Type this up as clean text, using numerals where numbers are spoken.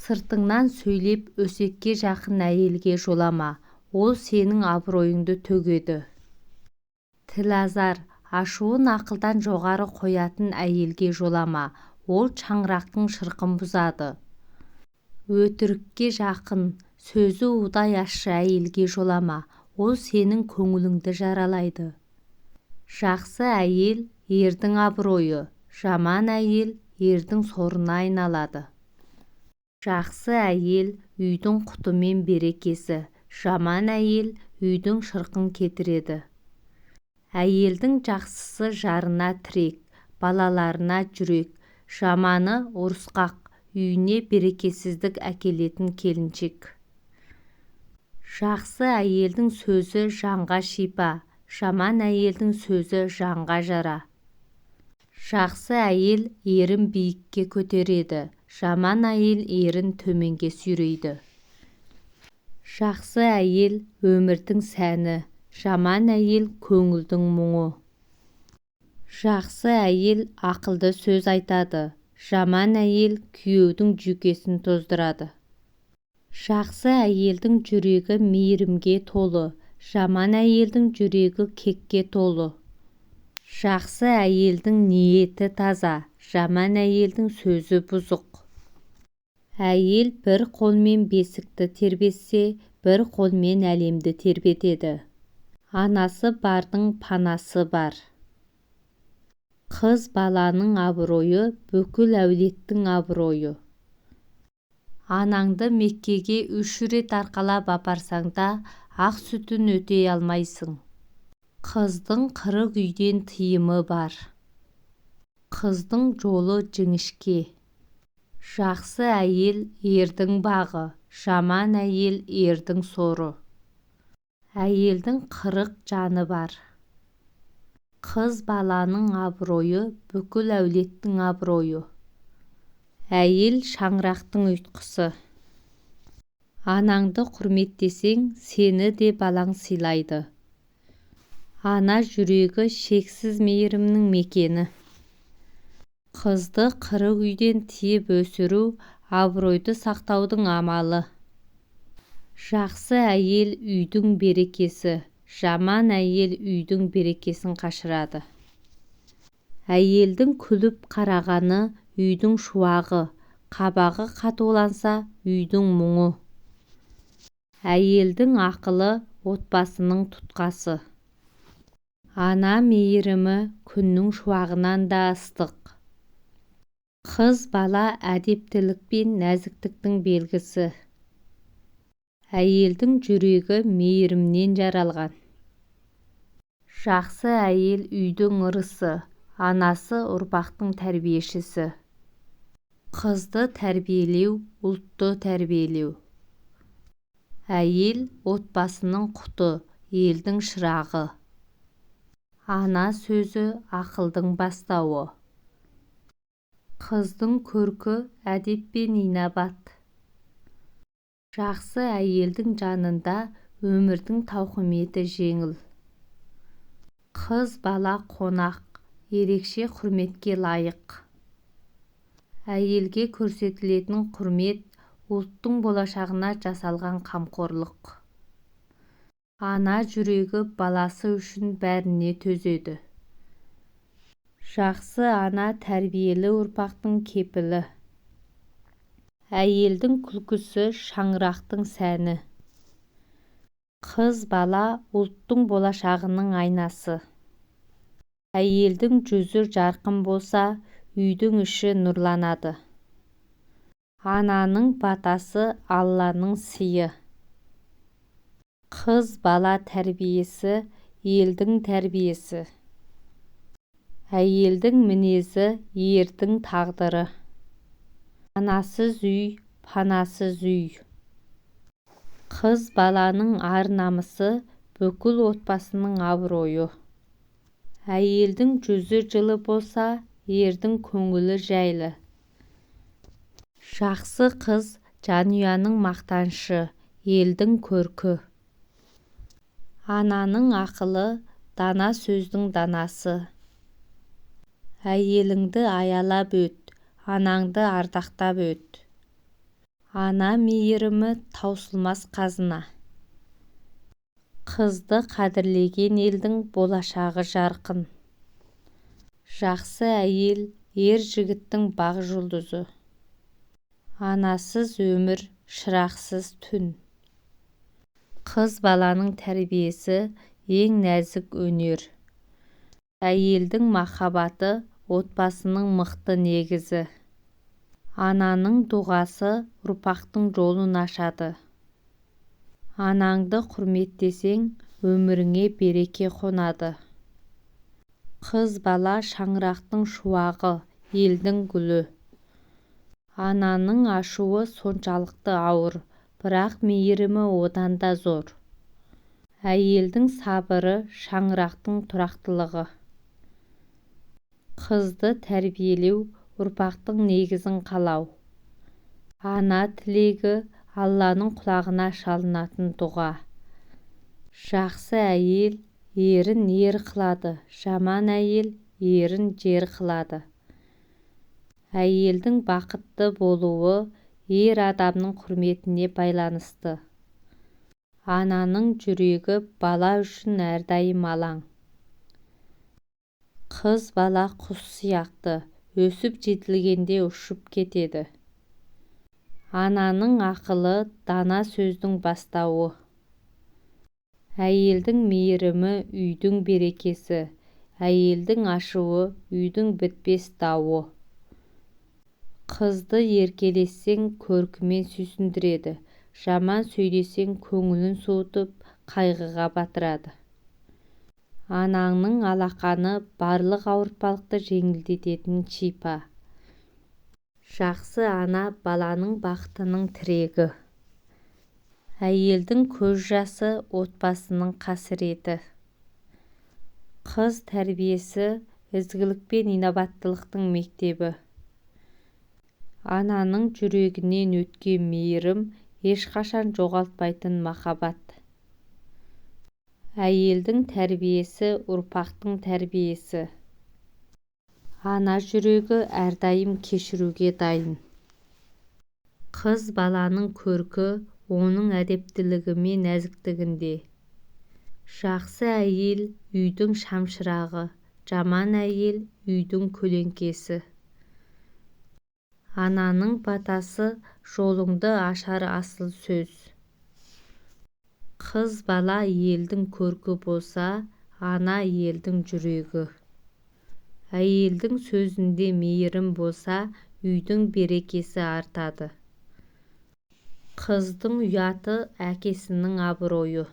Сыртыңнан сөйлеп өсекке жақын әйелге жолама, ол сенің абыройыңды төгеді. Тілазар, ашуын ақылдан жоғары қоятын әйелге жолама, ол шаңырақтың шырқын бұзады. Өтірікке жақын, сөзі удай ащы әйелге жолама, ол сенің көңіліңді жаралайды. Жақсы әйел ердің абыройы, жаман әйел ердің сорына айналады. Жақсы әйел үйдің құты мен берекесі, жаман әйел үйдің шырқын кетіреді. Әйелдің жақсысы жарына тірек, балаларына жүрек, жаманы ұрысқақ, үйіне берекесіздік әкелетін келіншек. Жақсы әйелдің сөзі жанға шипа, жаман әйелдің сөзі жанға жара. Жақсы әйел ерін биікке көтереді, жаман әйел ерін төменге сүйрейді. Жақсы әйел өмірдің сәні, жаман әйел көңілдің мұңы. Жақсы әйел ақылды сөз айтады, жаман әйел күйеудің жүйкесін тоздырады. Жақсы әйелдің жүрегі мейірімге толы, жаман әйелдің жүрегі кекке толы. Жақсы әйелдің ниеті таза, жаман әйелдің сөзі бұзық. Әйел бір қолмен бесікті тербетсе, бір қолмен әлемді тербетеді. Анасы бардың панасы бар. Қыз баланың абыройы, бүкіл әулеттің абыройы. Анаңды Меккеге 3 рет арқалап апарсаң да, ақ сүтін өтей алмайсың. Қыздың 40 үйден тыйымы бар. Қыздың жолы жіңішке. Жақсы әйел ердің бағы, жаман әйел ердің соры. Әйелдің 40 жаны бар. Қыз баланың абыройы, бүкіл әулеттің абыройы. Әйел шаңырақтың ұйтқысы. Анаңды құрметтесең, сені де балаң сыйлайды. Ана жүрегі шексіз мейірімнің мекені. Қызды 40 үйден тиіп өсіру, абыройды сақтаудың амалы. Жақсы әйел үйдің берекесі, жаман әйел үйдің берекесін қашырады. Әйелдің күліп қарағаны үйдің шуағы, қабағы қатуланса үйдің мұңы. Әйелдің ақылы отбасының тұтқасы. Ана мейірімі күннің шуағынан да ыстық. Қыз бала әдептілік пен нәзіктіктің белгісі. Әйелдің жүрегі мейірімнен жаралған. Жақсы әйел үйдің ырысы, анасы ұрпақтың тәрбиешісі. Қызды тәрбиелеу, ұлтты тәрбиелеу. Әйел отбасының құты, елдің шырағы. Ана сөзі ақылдың бастауы. Қыздың көркі әдеп пен инабат. Жақсы әйелдің жанында өмірдің тауқыметі жеңіл. Қыз бала қонақ, ерекше құрметке лайық. Әйелге көрсетілетін құрмет ұлттың болашағына жасалған қамқорлық. Ана жүрегі баласы үшін бәріне төзеді. Жақсы ана тәрбиелі ұрпақтың кепілі. Әйелдің күлкісі шаңырақтың сәні. Қыз бала ұлттың болашағының айнасы. Әйелдің жүзі жарқын болса, үйдің іші нұрланады. Ананың батасы Алланың сыйы. Қыз бала тәрбиесі елдің тәрбиесі. Әйелдің мінезі ердің тағдыры. Анасыз үй, панасыз үй. Қыз баланың ар-намысы бүкіл отбасының абыройы. Әйелдің жүзі жылы болса, ердің көңілі жайлы. Жақсы қыз жанұяның мақтанышы, елдің көркі. Ананың ақылы дана сөздің данасы. Әйеліңді аялап өт, анаңды ардақтап өт. Ана мейірімі таусылмас қазына. Қызды қадірлеген елдің болашағы жарқын. Жақсы әйел ер жігіттің бақ жұлдызы. Анасыз өмір, шырақсыз түн. Қыз баланың тәрбиесі ең нәзік өнер. Әйелдің махаббаты отбасының мықты негізі. Ананың дұғасы ұрпақтың жолын ашады. Анаңды құрметтесең, өміріңе береке қонады. Қыз бала шаңырақтың шуағы, елдің гүлі. Ананың ашуы соншалықты ауыр, бірақ мейірімі одан да зор. Әйелдің сабыры шаңырақтың тұрақтылығы. Қызды тәрбиелеу ұрпақтың негізін қалау. Ана тілегі Алланың құлағына шалынатын дұға. Жақсы әйел ерін ер қылады, жаман әйел ерін жер қылады. Әйелдің бақытты болуы ер адамның құрметіне байланысты. Ананың жүрегі бала үшін әрдайым алаң. Қыз бала құс сияқты, өсіп жетілгенде ұшып кетеді. Ананың ақылы дана сөздің бастауы. Әйелдің мейірімі үйдің берекесі, әйелдің ашуы үйдің бітпес дауы. Қызды еркелессең көркімен сүйсіндіреді, жаман сөйлесең көңілін суытып, қайғыға батырады. Анаңның алақаны барлық ауыртпалықты жеңілдететін шипа. Жақсы ана баланың бақытының тірегі. Әйелдің көз жасы отбасының қасіреті. Қыз тәрбиесі ізгілік пен инабаттылықтың мектебі. Ананың жүрегінен өткен мейірім ешқашан жоғалтпайтын махаббат. Әйелдің тәрбиесі ұрпақтың тәрбиесі. Ана жүрегі әрдайым кешіруге дайын. Қыз баланың көркі оның әдептілігі мен нәзіктігінде. Жақсы әйел үйдің шамшырағы, жаман әйел үйдің көлеңкесі. Ананың батасы жолыңды ашар асыл сөз. Қыз бала елдің көркі болса, ана елдің жүрегі. Әйелдің сөзінде мейірім болса, үйдің берекесі артады. Қыздың ұяты әкесінің абыройы.